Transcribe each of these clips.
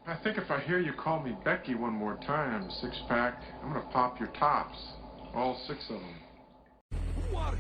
I think if I hear you call me Becky one more time, six-pack, I'm gonna pop your tops. All six of them. Who are you?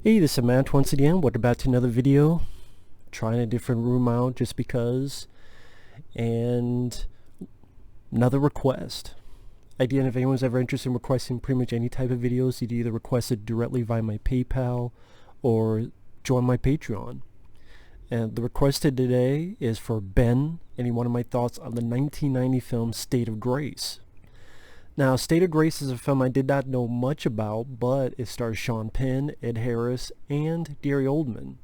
Hey, this is Matt once again. Welcome back to another video. Trying a different room out just because. And another request. Again, if anyone's ever interested in requesting pretty much any type of videos, you'd either request it directly via my PayPal or join my Patreon. And the requested today is for Ben, and he wanted my thoughts on the 1990 film State of Grace. Now, State of Grace is a film I did not know much about, but it stars Sean Penn, Ed Harris, and Gary Oldman.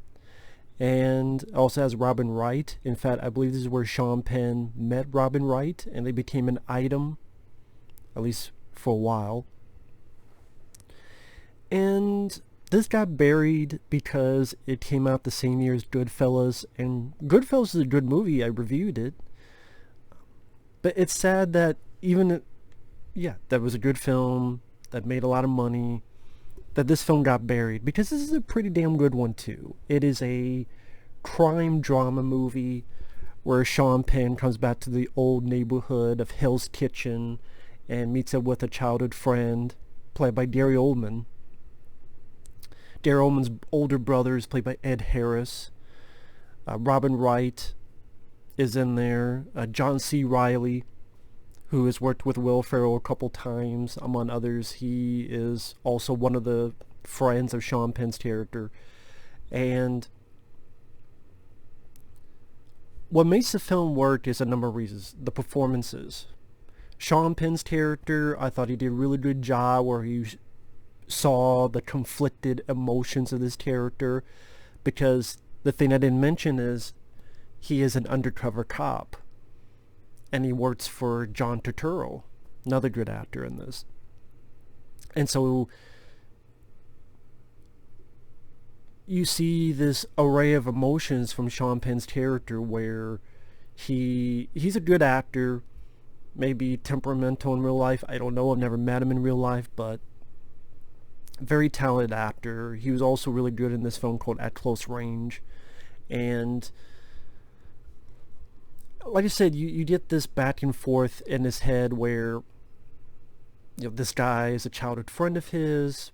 And also has Robin Wright. In fact, I believe this is where Sean Penn met Robin Wright, and they became an item, at least for a while. And this got buried because it came out the same year as Goodfellas, and Goodfellas is a good movie. I reviewed it. But it's sad that even... yeah, that was a good film that made a lot of money, that this film got buried, because this is a pretty damn good one too. It is a crime drama movie where Sean Penn comes back to the old neighborhood of Hell's Kitchen and meets up with a childhood friend played by Gary Oldman. Gary Oldman's older brother is played by Ed Harris. Robin Wright is in there. John C. Reilly, who has worked with Will Ferrell a couple times, among others. He is also one of the friends of Sean Penn's character. And what makes the film work is a number of reasons. The performances. Sean Penn's character, I thought he did a really good job where he saw the conflicted emotions of this character, because the thing I didn't mention is he is an undercover cop. And he works for John Turturro, another good actor in this. And so you see this array of emotions from Sean Penn's character where he's a good actor, maybe temperamental in real life. I don't know, I've never met him in real life, but very talented actor. He was also really good in this film called At Close Range. And like I said, you get this back and forth in his head where, you know, this guy is a childhood friend of his,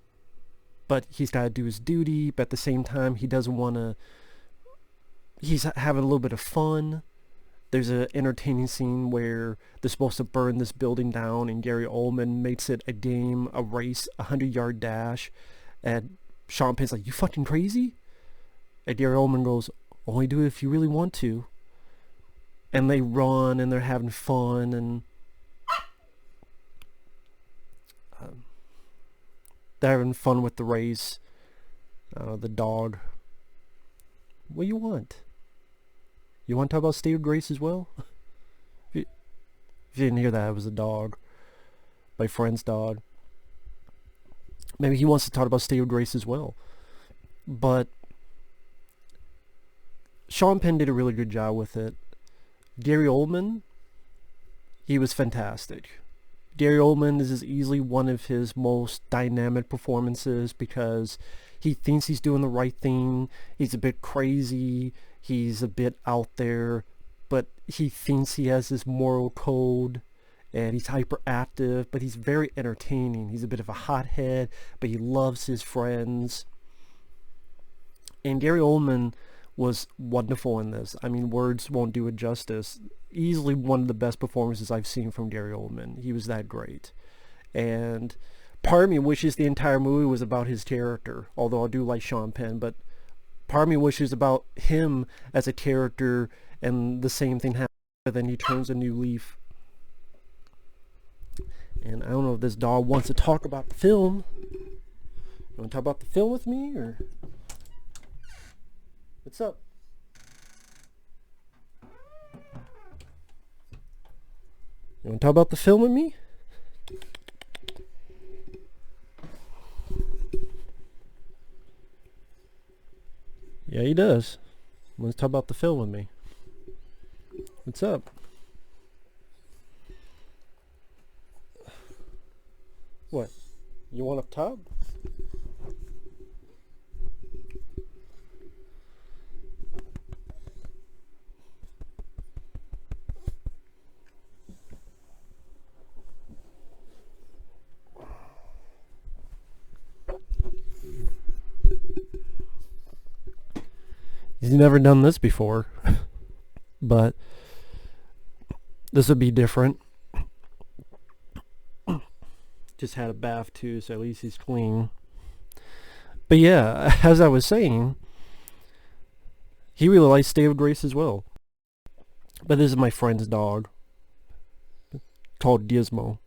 but he's got to do his duty, but at the same time he doesn't want to, he's having a little bit of fun. There's an entertaining scene where they're supposed to burn this building down, and Gary Oldman makes it a game, a race, 100-yard dash, and Sean Penn's like, "You fucking crazy?" And Gary Oldman goes, "Only do it if you really want to." And they run, and they're having fun, and they're having fun with the race. The dog. What do you want? You want to talk about State of Grace as well? If you didn't hear that, it was a dog. My friend's dog. Maybe he wants to talk about State of Grace as well. But Sean Penn did a really good job with it. Gary Oldman, he was fantastic. Gary Oldman, this is easily one of his most dynamic performances because he thinks he's doing the right thing. He's a bit crazy. He's a bit out there, but he thinks he has this moral code, and he's hyperactive, but he's very entertaining. He's a bit of a hothead, but he loves his friends. And Gary Oldman was wonderful in this. I mean, words won't do it justice. Easily one of the best performances I've seen from Gary Oldman. He was that great. And part of me wishes the entire movie was about his character, although I do like Sean Penn, but part of me wishes about him as a character, and the same thing happens, but then he turns a new leaf. And I don't know if this dog wants to talk about the film. You want to talk about the film with me, or what's up? You want to talk about the film with me? Yeah, he does. Let's talk about the film with me. What's up? What? You want up top? He's never done this before, but this would be different. Just had a bath too, so at least he's clean. But yeah, as I was saying, he really likes State of Grace as well. But this is my friend's dog, called Gizmo.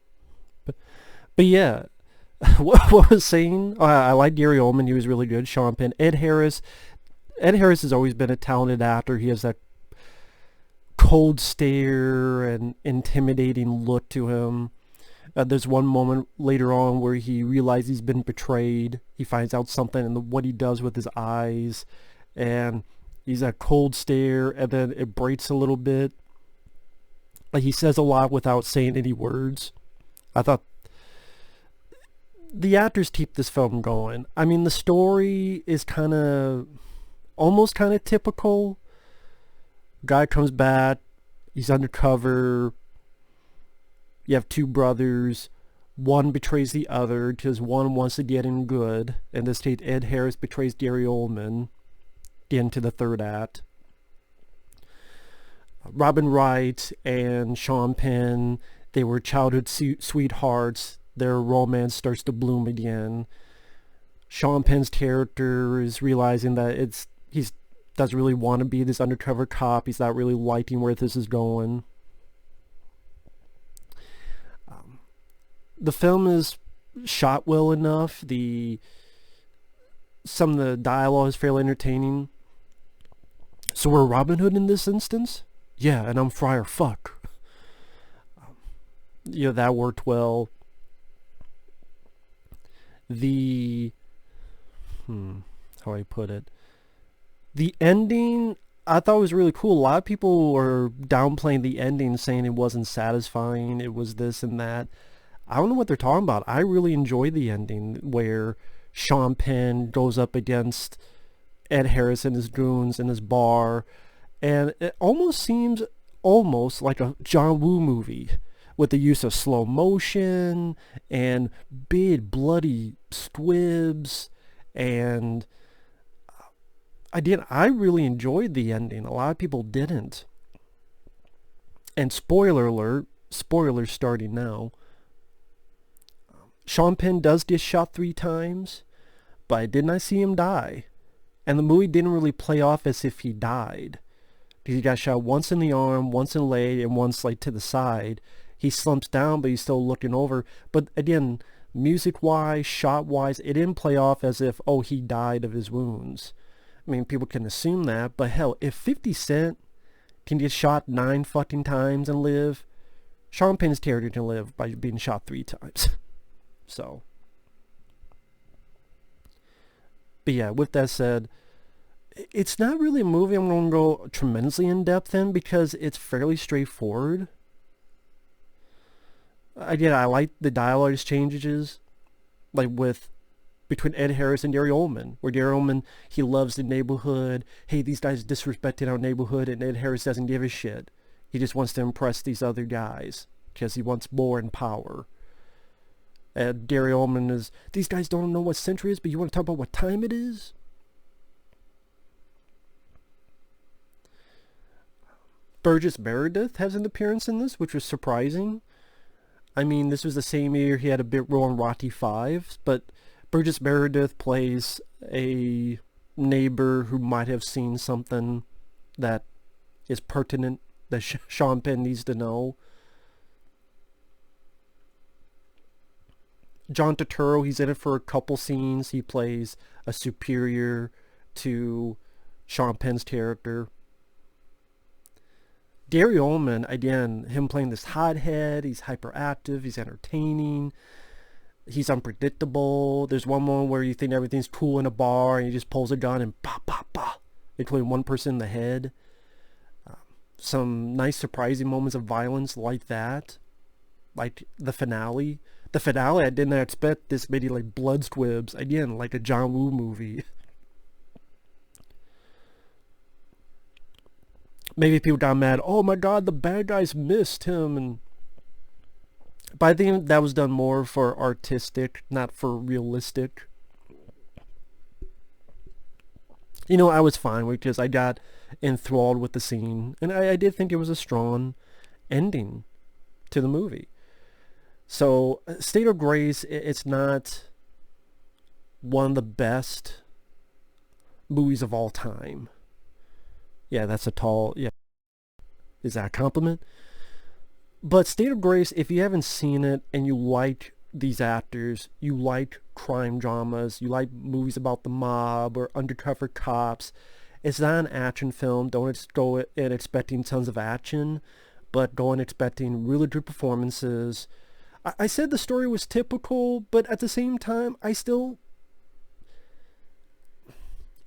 But yeah, what I was saying, I like Gary Oldman. He was really good. Sean Penn. Ed Harris has always been a talented actor. He has that cold stare and intimidating look to him. There's one moment later on where he realizes he's been betrayed. He finds out something, and what he does with his eyes, and he's a cold stare, and then it breaks a little bit. Like, he says a lot without saying any words. I thought the actors keep this film going. I mean, the story is almost kind of typical. Guy comes back, he's undercover. You have two brothers. One betrays the other because one wants to get in good. In this case, Ed Harris betrays Gary Oldman into the third act. Robin Wright and Sean Penn, they were childhood sweethearts. Their romance starts to bloom again. Sean Penn's character is realizing that he doesn't really want to be this undercover cop. He's not really liking where this is going. The film is shot well enough. Some of the dialogue is fairly entertaining. So we're Robin Hood in this instance? Yeah, and I'm Friar Fuck. That worked well. How do I put it? The ending, I thought was really cool. A lot of people were downplaying the ending, saying it wasn't satisfying, it was this and that. I don't know what they're talking about. I really enjoyed the ending where Sean Penn goes up against Ed Harris and his goons in his bar, and it almost seems like a John Woo movie with the use of slow motion and big bloody squibs, and I really enjoyed the ending. A lot of people didn't. And spoiler alert, spoilers starting now. Sean Penn does get shot 3 times, but I did not see him die. And the movie didn't really play off as if he died. Because he got shot once in the arm, once in the leg, and once to the side. He slumps down, but he's still looking over. But again, music-wise, shot-wise, it didn't play off as if, he died of his wounds. I mean, people can assume that, but hell, if 50 Cent can get shot 9 fucking times and live, Sean Penn's character can live by being shot 3 times. So, but yeah, with that said, it's not really a movie I'm going to go tremendously in depth in because it's fairly straightforward. Again, I like the dialogue exchanges, like between Ed Harris and Gary Oldman, where Gary Oldman, he loves the neighborhood. Hey, these guys disrespected our neighborhood, and Ed Harris doesn't give a shit. He just wants to impress these other guys because he wants more and power. And Gary Oldman is, these guys don't know what century is, but you want to talk about what time it is? Burgess Meredith has an appearance in this, which was surprising. I mean, this was the same year he had a bit role in Rocky 5, but Burgess Meredith plays a neighbor who might have seen something that is pertinent that Sean Penn needs to know. John Turturro, he's in it for a couple scenes. He plays a superior to Sean Penn's character. Gary Oldman, again, him playing this hothead, he's hyperactive, he's entertaining, he's unpredictable. There's one moment where you think everything's cool in a bar and he just pulls a gun and bah, bah, bah, including one person in the head. Some nice surprising moments of violence like that. Like the finale. The finale, I didn't expect this many like blood squibs. Again, like a John Woo movie. Maybe people got mad, oh my god, the bad guys missed him, but I think that was done more for artistic, not for realistic. You know, I was fine because I got enthralled with the scene, and I did think it was a strong ending to the movie. So, State of Grace, it's not one of the best movies of all time. Yeah, that's a tall, yeah. Is that a compliment? But State of Grace, if you haven't seen it and you like these actors, you like crime dramas, you like movies about the mob or undercover cops, it's not an action film. Don't go in expecting tons of action, but go in expecting really good performances. I said the story was typical, but at the same time,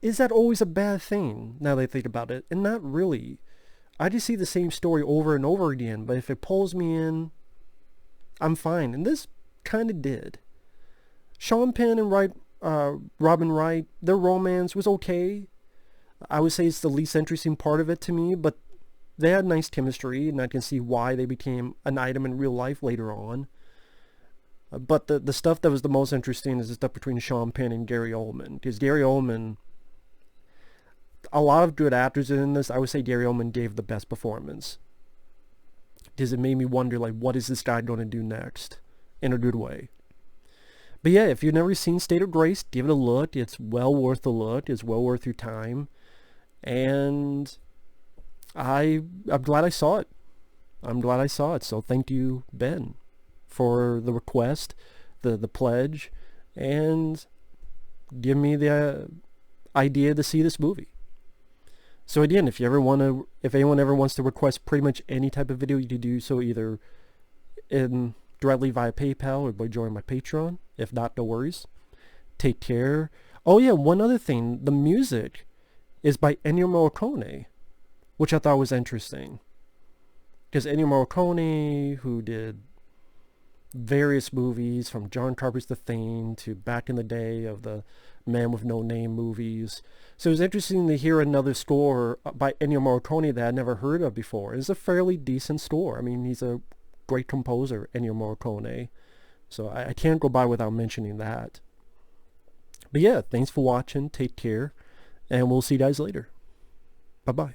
is that always a bad thing, now that I think about it? And not really. I just see the same story over and over again, but if it pulls me in, I'm fine. And this kind of did. Sean Penn and Robin Wright, their romance was okay. I would say it's the least interesting part of it to me, but they had nice chemistry, and I can see why they became an item in real life later on. But the stuff that was the most interesting is the stuff between Sean Penn and Gary Oldman. Because Gary Oldman, a lot of good actors in this, I would say Gary Oldman gave the best performance. Because it made me wonder, like, what is this guy going to do next? In a good way. But yeah, if you've never seen State of Grace, give it a look. It's well worth a look. It's well worth your time. And I'm glad I saw it. I'm glad I saw it. So thank you, Ben, for the request, the pledge, and give me the idea to see this movie. So again, if anyone ever wants to request pretty much any type of video, you can do so either directly via PayPal or by joining my Patreon. If not, no worries. Take care. Oh yeah, one other thing. The music is by Ennio Morricone, which I thought was interesting. Because Ennio Morricone, who did various movies from John Carpenter's The Thing to back in the day of the Man with No Name movies. So it was interesting to hear another score by Ennio Morricone that I'd never heard of before. It's a fairly decent score. I mean, he's a great composer, Ennio Morricone. So I can't go by without mentioning that. But yeah, thanks for watching. Take care. And we'll see you guys later. Bye-bye.